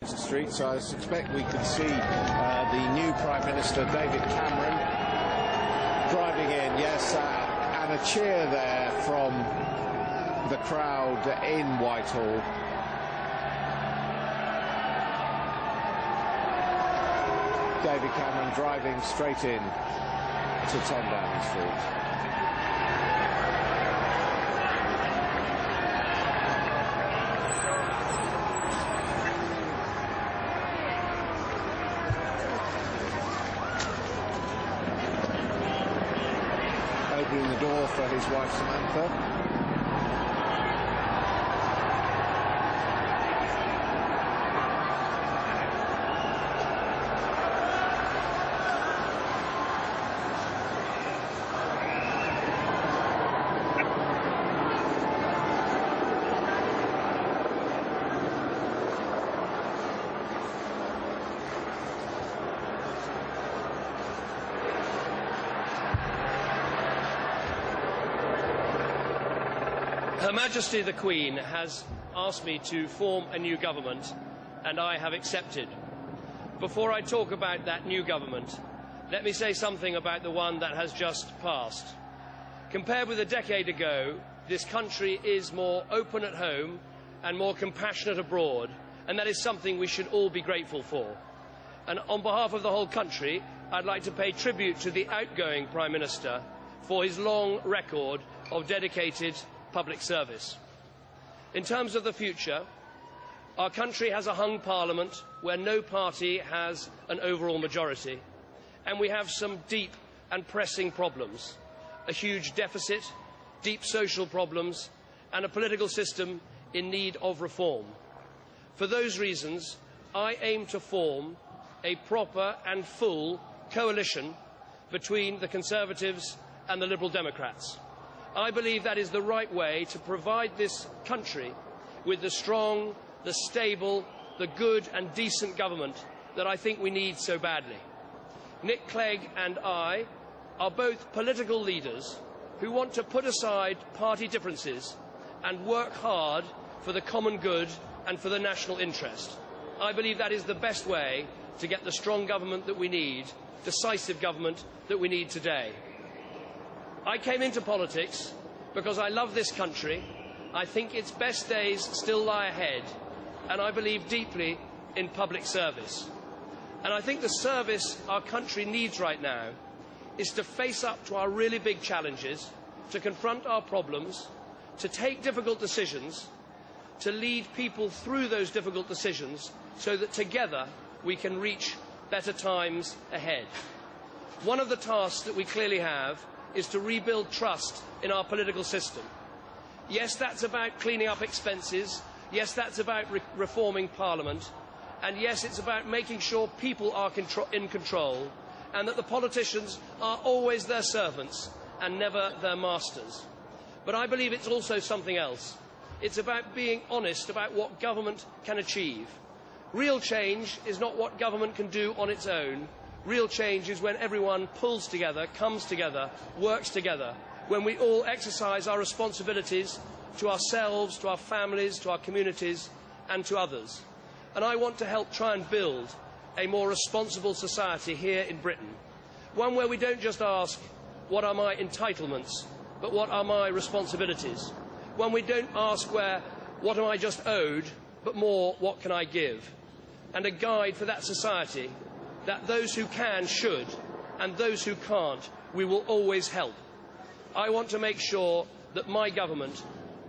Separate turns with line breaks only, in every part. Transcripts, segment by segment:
Street, so I suspect we could see the new Prime Minister David Cameron driving in, yes, and a cheer there from the crowd in Whitehall. David Cameron driving straight in to 10 Downing Street. Opening the door for his wife Samantha.
Her Majesty the Queen has asked me to form a new government, and I have accepted. Before I talk about that new government, let me say something about the one that has just passed. Compared with a decade ago, this country is more open at home and more compassionate abroad, and that is something we should all be grateful for. And on behalf of the whole country, I'd like to pay tribute to the outgoing Prime Minister for his long record of dedicated public service. In terms of the future, our country has a hung parliament where no party has an overall majority, and we have some deep and pressing problems: a huge deficit, deep social problems, and a political system in need of reform. For those reasons, I aim to form a proper and full coalition between the Conservatives and the Liberal Democrats. I believe that is the right way to provide this country with the strong, the stable, the good and decent government that I think we need so badly. Nick Clegg and I are both political leaders who want to put aside party differences and work hard for the common good and for the national interest. I believe that is the best way to get the strong government that we need, decisive government that we need today. I came into politics because I love this country. I think its best days still lie ahead, and I believe deeply in public service. And I think the service our country needs right now is to face up to our really big challenges, to confront our problems, to take difficult decisions, to lead people through those difficult decisions so that together we can reach better times ahead. One of the tasks that we clearly have is to rebuild trust in our political system. Yes, that's about cleaning up expenses. Yes, that's about reforming Parliament. And yes, it's about making sure people are in control and that the politicians are always their servants and never their masters. But I believe it's also something else. It's about being honest about what government can achieve. Real change is not what government can do on its own. Real change is when everyone pulls together, comes together, works together, when we all exercise our responsibilities to ourselves, to our families, to our communities, and to others. And I want to help try and build a more responsible society here in Britain, one where we don't just ask, what are my entitlements, but what are my responsibilities? One we don't ask what am I just owed, but more, what can I give? And a guide for that society that those who can should, and those who can't, we will always help. I want to make sure that my government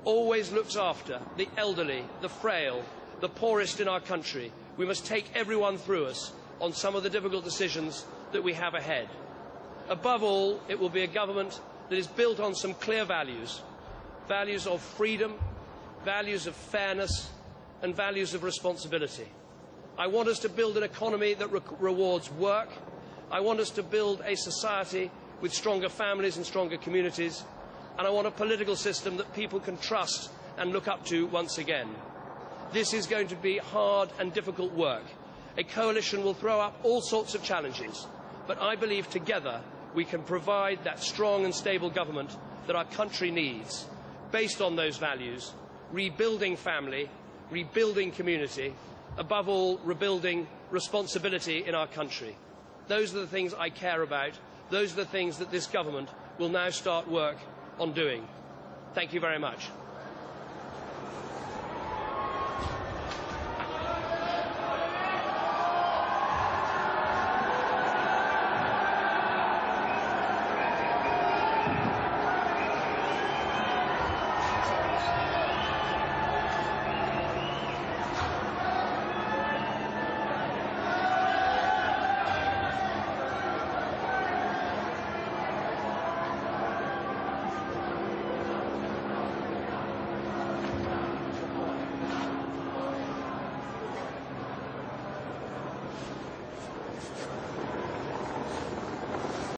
always looks after the elderly, the frail, the poorest in our country. We must take everyone through us on some of the difficult decisions that we have ahead. Above all, it will be a government that is built on some clear values: values of freedom, values of fairness, and values of responsibility. I want us to build an economy that rewards work. I want us to build a society with stronger families and stronger communities. And I want a political system that people can trust and look up to once again. This is going to be hard and difficult work. A coalition will throw up all sorts of challenges, but I believe together we can provide that strong and stable government that our country needs, based on those values, rebuilding family, rebuilding community, above all, rebuilding responsibility in our country. Those are the things I care about. Those are the things that this government will now start work on doing. Thank you very much.